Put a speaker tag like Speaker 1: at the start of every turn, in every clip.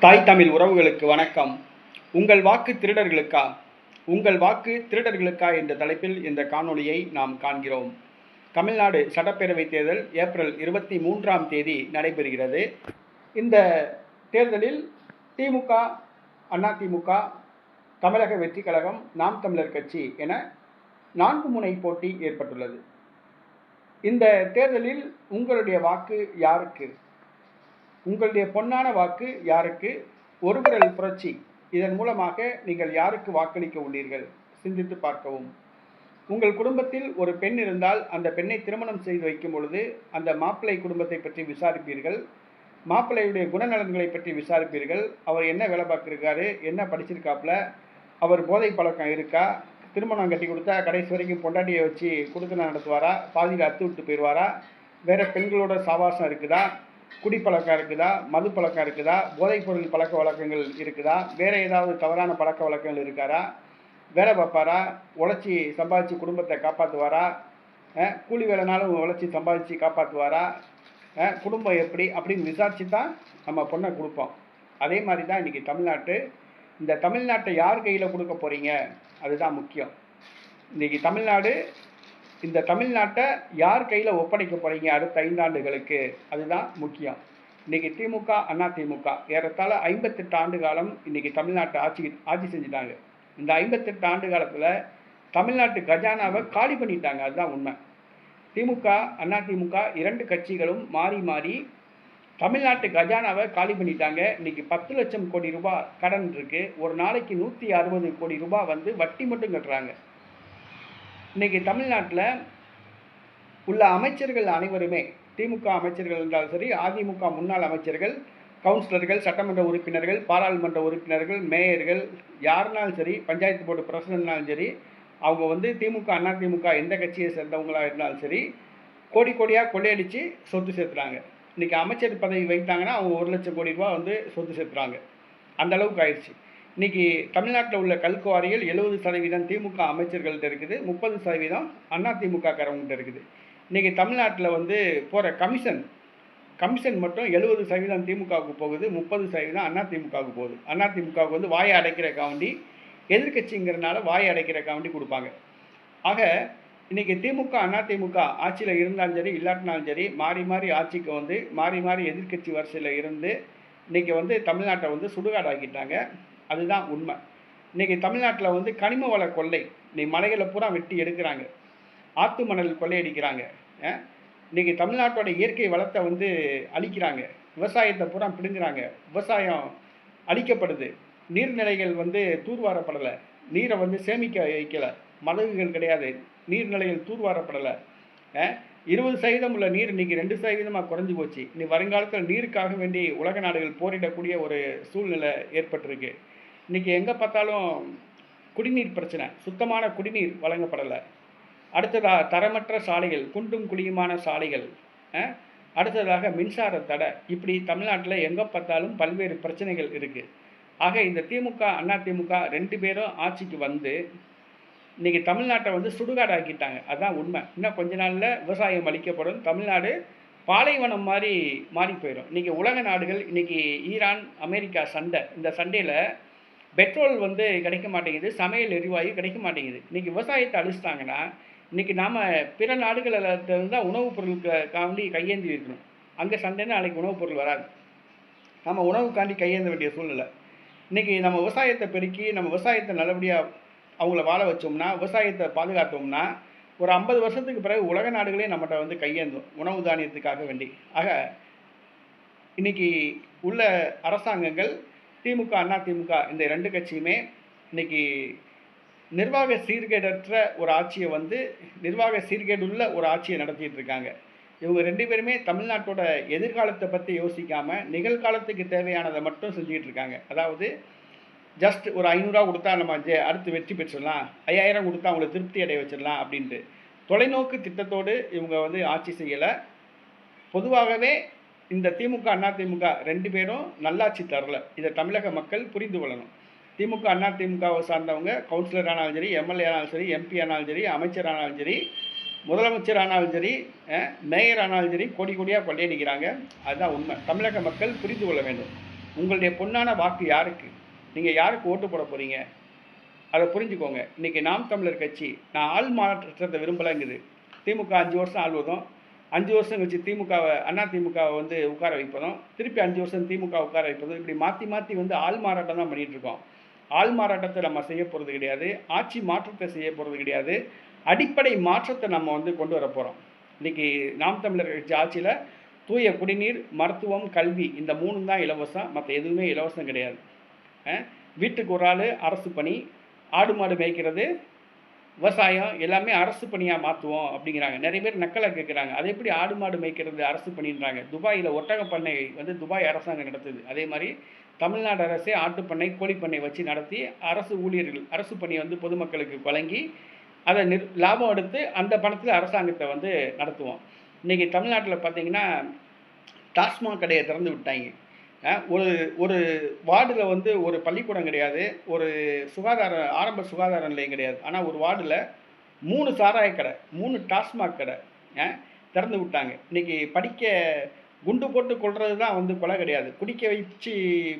Speaker 1: தாய் தமிழ் உறவுகளுக்கு வணக்கம். உங்கள் வாக்கு திருடர்களுக்கா உங்கள் வாக்கு திருடர்களுக்கா என்ற தலைப்பில் இந்த காணொளியை நாம் காண்கிறோம். தமிழ்நாடு சட்டப்பேரவைத் தேர்தல் ஏப்ரல் 23ஆம் தேதி நடைபெறுகிறது. இந்த தேர்தலில் திமுக, அதிமுக, தமிழக வெற்றிக் கழகம், நாம் தமிழர் கட்சி என 4 முனை போட்டி ஏற்பட்டுள்ளது. இந்த தேர்தலில் உங்களுடைய வாக்கு யாருக்கு? உங்களுடைய பொன்னான வாக்கு யாருக்கு? ஒரு விரல் புரட்சி இதன் மூலமாக நீங்கள் யாருக்கு வாக்களிக்க உள்ளீர்கள்? சிந்தித்து பார்க்கவும். உங்கள் குடும்பத்தில் ஒரு பெண் இருந்தால் அந்த பெண்ணை திருமணம் செய்து வைக்கும் பொழுது அந்த மாப்பிள்ளை குடும்பத்தை பற்றி விசாரிப்பீர்கள். மாப்பிள்ளையுடைய குணநலன்களை பற்றி விசாரிப்பீர்கள். அவர் என்ன வேலை பார்க்குறாரு, என்ன படிச்சிருக்காப்புல, அவர் போதை பழக்கம் இருக்கா, திருமணம் கட்டி கொடுத்தா கடைசி வரைக்கும் பொண்டாட்டியை வச்சு கொடுத்தன நடத்துவாரா, பாதியில் அத்து விட்டு போயிடுவாரா, வேறு பெண்களோட சாவாசம் இருக்குதா, குடிப்பழக்கம் இருக்குதா, மது பழக்கம் இருக்குதா, போதைப்பொருள் பழக்க வழக்கங்கள் இருக்குதா, வேறு ஏதாவது தவறான பழக்க வழக்கங்கள் இருக்காரா, வேலை பார்ப்பாரா, உழைச்சி சம்பாதிச்சு குடும்பத்தை காப்பாற்றுவாரா, கூலி வேலைனாலும் உழைச்சி சம்பாதிச்சு காப்பாற்றுவாரா, குடும்பம் எப்படி அப்படின்னு விசாரித்து தான் நம்ம பொண்ணை கொடுப்போம். அதே மாதிரி தான் இன்றைக்கி இந்த தமிழ்நாட்டை யார் கையில் கொடுக்க போகிறீங்க அதுதான் முக்கியம். இன்றைக்கி இந்த தமிழ்நாட்டை யார் கையில் ஒப்படைக்க போகிறீங்க அடுத்த 5 ஆண்டுகளுக்கு அதுதான் முக்கியம். இன்றைக்கி திமுக, அதிமுக ஏறத்தாழ 58 ஆண்டு காலம் இன்றைக்கி தமிழ்நாட்டை ஆட்சி செஞ்சுட்டாங்க. இந்த 58 ஆண்டு காலத்தில் தமிழ்நாட்டு கஜானாவை காலி பண்ணிட்டாங்க. அதுதான் உண்மை. திமுக, அதிமுக 2 கட்சிகளும் மாறி மாறி தமிழ்நாட்டு கஜானாவை காலி பண்ணிட்டாங்க. இன்றைக்கி 10 லட்சம் கோடி ரூபாய் கடன் இருக்குது. ஒரு நாளைக்கு 160 கோடி ரூபாய் வட்டி மட்டும் கட்டுறாங்க. இன்றைக்கி தமிழ்நாட்டில் உள்ள அமைச்சர்கள் அனைவருமே, திமுக அமைச்சர்கள் இருந்தாலும் சரி, அதிமுக முன்னாள் அமைச்சர்கள், கவுன்சிலர்கள், சட்டமன்ற உறுப்பினர்கள், பாராளுமன்ற உறுப்பினர்கள், மேயர்கள், யாருனாலும் சரி, பஞ்சாயத்து போர்டு பிரசிடென்ட்னாலும் சரி, அவங்க திமுக, அதிமுக எந்த கட்சியை சேர்ந்தவங்களாக இருந்தாலும் சரி, கோடி கோடியாக கொள்ளையடித்து சொத்து சேர்த்துறாங்க. இன்றைக்கி அமைச்சர் பதவி வைத்தாங்கன்னா அவங்க 1 லட்சம் கோடி ரூபா சொத்து சேர்த்துறாங்க. அந்தளவுக்கு ஆயிடுச்சு. இன்றைக்கி தமிழ்நாட்டில் உள்ள கல்குவாரிகள் 70% திமுக அமைச்சர்கள்ட்ட இருக்குது, 30% அதிமுக காரவங்கள்ட்ட இருக்குது. இன்றைக்கி தமிழ்நாட்டில் போகிற கமிஷன் மட்டும் 70% திமுகவுக்கு போகுது, 30% அதிமுகவுக்கு போகுது. அதிமுகவுக்கு வாயை அடைக்கிறக்காண்டி, எதிர்கட்சிங்கிறனால வாயை அடைக்கிறக்காண்டி கொடுப்பாங்க. ஆக இன்றைக்கி திமுக, அதிமுக ஆட்சியில் இருந்தாலும் சரி, இல்லாட்டினாலும் சரி, மாறி மாறி ஆட்சிக்கு மாறி மாறி எதிர்கட்சி வரிசையில் இருந்து இன்றைக்கி தமிழ்நாட்டை சுடுகாடாக்கிட்டாங்க. அதுதான் உண்மை. இன்றைக்கி தமிழ்நாட்டில் கனிம வள கொள்ளை, மலைகளை பூரா வெட்டி எடுக்கிறாங்க, ஆற்று மணல் கொள்ளையடிக்கிறாங்க. இன்றைக்கி தமிழ்நாட்டோட இயற்கை வளத்தை அழிக்கிறாங்க, விவசாயத்தை பூரா பிடுங்குறாங்க, விவசாயம் அழிக்கப்படுது, நீர்நிலைகள் தூர்வாரப்படலை, நீரை சேமிக்க வைக்கலை, மதகுகள் கிடையாது, நீர்நிலைகள் தூர்வாரப்படலை. 20% உள்ள நீர் இன்றைக்கி 2% குறைஞ்சி போச்சு. இனி வருங்காலத்தில் நீருக்காக வேண்டி உலக நாடுகள் போரிடக்கூடிய ஒரு சூழ்நிலை ஏற்பட்டிருக்கு. இன்றைக்கி எங்கே பார்த்தாலும் குடிநீர் பிரச்சனை, சுத்தமான குடிநீர் வழங்கப்படலை. அடுத்ததாக தரமற்ற சாலைகள், குண்டும் குழியுமான சாலைகள், அடுத்ததாக மின்சார தடை, இப்படி தமிழ்நாட்டில் எங்கே பார்த்தாலும் பல்வேறு பிரச்சனைகள் இருக்குது. ஆக இந்த திமுக, அதிமுக 2 பேரும் ஆட்சிக்கு இன்றைக்கி தமிழ்நாட்டை சுடுகாடாக்கிட்டாங்க. அதுதான் உண்மை. இன்னும் கொஞ்ச நாளில் விவசாயம் அளிக்கப்படும், தமிழ்நாடு பாலைவனம் மாதிரி மாறி போயிடும். இன்றைக்கி உலக நாடுகள், இன்றைக்கி ஈரான், அமெரிக்கா சண்டை, இந்த சண்டையில் பெட்ரோல் கிடைக்க மாட்டேங்குது, சமையல் எரிவாயு கிடைக்க மாட்டேங்குது. இன்றைக்கி விவசாயத்தை அழிச்சிட்டாங்கன்னா இன்றைக்கி நாம் பிற நாடுகளில் தான் உணவுப் பொருளுக்காண்டி கையேந்தி இருக்கணும். அங்கே சண்டைன்னா நாளைக்கு உணவுப் பொருள் வராது. நம்ம உணவுக்காண்டி கையேந்த வேண்டிய சூழ்நிலை. இன்றைக்கி நம்ம விவசாயத்தை பெருக்கி, நம்ம விவசாயத்தை நல்லபடியாக அவங்கள வாழ வச்சோம்னா, விவசாயத்தை பாதுகாத்தோம்னா, ஒரு 50 வருஷத்துக்கு பிறகு உலக நாடுகளே நம்மகிட்ட கையேந்தும் உணவு தானியத்துக்காக வேண்டி. ஆக இன்றைக்கி உள்ள அரசாங்கங்கள் திமுக, அதிமுக இந்த 2 கட்சியுமே இன்றைக்கி நிர்வாக சீர்கேடற்ற ஒரு ஆட்சியை நிர்வாக சீர்கேடுள்ள ஒரு ஆட்சியை நடத்திட்டு இருக்காங்க. இவங்க 2 பேருமே தமிழ்நாட்டோட எதிர்காலத்தை பற்றி யோசிக்காமல் நிகழ்காலத்துக்கு தேவையானதை மட்டும் செஞ்சுக்கிட்டு இருக்காங்க. அதாவது ஜஸ்ட் ஒரு 500 கொடுத்தா நம்ம அடுத்து வெற்றி பெற்றுடலாம், 5000 கொடுத்தா அவங்கள திருப்தி அடைய வச்சிடலாம் அப்படின்ட்டு தொலைநோக்கு திட்டத்தோடு இவங்க ஆட்சி செய்யலை. பொதுவாகவே இந்த திமுக, அதிமுக 2 பேரும் நல்லாட்சி தரல. இதை தமிழக மக்கள் புரிந்து கொள்ளணும். திமுக, அதிமுகவை சார்ந்தவங்க கவுன்சிலர் ஆனாலும் சரி, எம்எல்ஏ ஆனாலும் சரி, எம்பி ஆனாலும் சரி, அமைச்சர் ஆனாலும் சரி, முதலமைச்சர் ஆனாலும் சரி, மேயர் ஆனாலும் சரி, கோடி கோடியாக கொள்ளையடிக்கிறாங்க. அதுதான் உண்மை. தமிழக மக்கள் புரிந்து கொள்ள வேண்டும். உங்களுடைய பொன்னான வாக்கு யாருக்கு? நீங்கள் யாருக்கு ஓட்டு போட போகிறீங்க? அதை புரிஞ்சுக்கோங்க. இன்றைக்கி நாம் தமிழர் கட்சி நான் ஆள் மாற்றத்தை விரும்பலைங்குது. திமுக 5 வருஷம் ஆள்வதும், 5 வருஷம் கழிச்சு திமுகவை அதிமுகவை வந்து உட்கார வைப்பதும், திருப்பி 5 வருஷம் திமுக உட்கார வைப்பதும், இப்படி மாற்றி மாற்றி வந்து ஆள் மாறாட்டம் தான் பண்ணிகிட்டு இருக்கோம். ஆள் மாறாட்டத்தை நம்ம செய்ய போகிறது கிடையாது. ஆட்சி மாற்றத்தை செய்ய போகிறது கிடையாது. அடிப்படை மாற்றத்தை நம்ம வந்து கொண்டு வர போகிறோம். இன்றைக்கி நாம் தமிழர் கட்சி ஆட்சியில் தூய குடிநீர், மருத்துவம், கல்வி இந்த 3 தான் இலவசம். மற்ற எதுவுமே இலவசம் கிடையாது. வீட்டுக்கு ஒரு ஆள் அரசு பணி, ஆடு மாடு மேய்க்கிறது, விவசாயம் எல்லாமே அரசு பணியாக மாற்றுவோம் அப்படிங்கிறாங்க. நிறைய பேர் நக்கலாக கேட்குறாங்க. அது எப்படி ஆடு மாடு மேய்க்கிறது அரசு பணின்றாங்க? துபாயில் ஒட்டக பண்ணை வந்து துபாய் அரசாங்கம் நடத்துது. அதே மாதிரி தமிழ்நாடு அரசே ஆட்டுப்பண்ணை, கோழிப்பண்ணை வச்சு நடத்தி அரசு ஊழியர்கள் அரசு பணியை வந்து பொதுமக்களுக்கு வழங்கி அதை லாபம் எடுத்து அந்த பணத்தில் அரசாங்கத்தை வந்து நடத்துவோம். இன்றைக்கி தமிழ்நாட்டில் பார்த்திங்கன்னா டாஸ்மாக் கடையை திறந்து விட்டாங்க. ஒரு ஒரு வார்டில் வந்து ஒரு பள்ளிக்கூடம் கிடையாது, ஒரு ஆரம்ப சுகாதார நிலையம் கிடையாது. ஆனால் ஒரு வார்டில் 3 சாராய கடை, 3 டாஸ்மாக் கடை திறந்து விட்டாங்க. இன்றைக்கி படிக்க குண்டு போட்டு கொள்வது தான் வந்து கொலை கிடையாது, குடிக்க வச்சு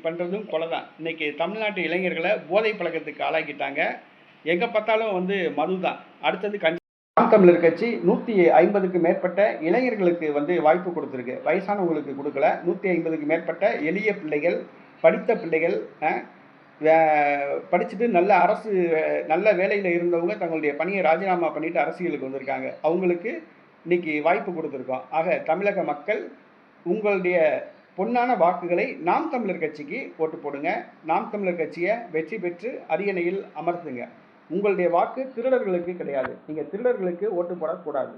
Speaker 1: பண்ணுறதும் கொலை தான். இன்றைக்கி தமிழ்நாட்டு இளைஞர்களை போதை பழக்கத்துக்கு ஆளாக்கிட்டாங்க. எங்கே பார்த்தாலும் வந்து மது தான். அடுத்தது நாம் தமிழர் கட்சி 150க்கு மேற்பட்ட இளைஞர்களுக்கு வந்து வாய்ப்பு கொடுத்துருக்கு. வயசானவங்களுக்கு கொடுக்கல. 150க்கு மேற்பட்ட எளிய பிள்ளைகள், படித்த பிள்ளைகள், படிச்சுட்டு நல்ல வேலையில் இருந்தவங்க தங்களுடைய பணியை ராஜினாமா பண்ணிட்டு அரசியலுக்கு வந்திருக்காங்க. அவங்களுக்கு இன்னைக்கு வாய்ப்பு கொடுத்துருக்கோம். ஆக தமிழக மக்கள் உங்களுடைய பொன்னான வாக்குகளை நாம் தமிழர் கட்சிக்கு ஓட்டு போடுங்க. நாம் தமிழர் கட்சியை வெற்றி பெற்று அரியணையில் அமர்த்துங்க. உங்களுடைய வாக்கு திருடர்களுக்கு கிடையாது. நீங்கள் திருடர்களுக்கு ஓட்டு போடக்கூடாது.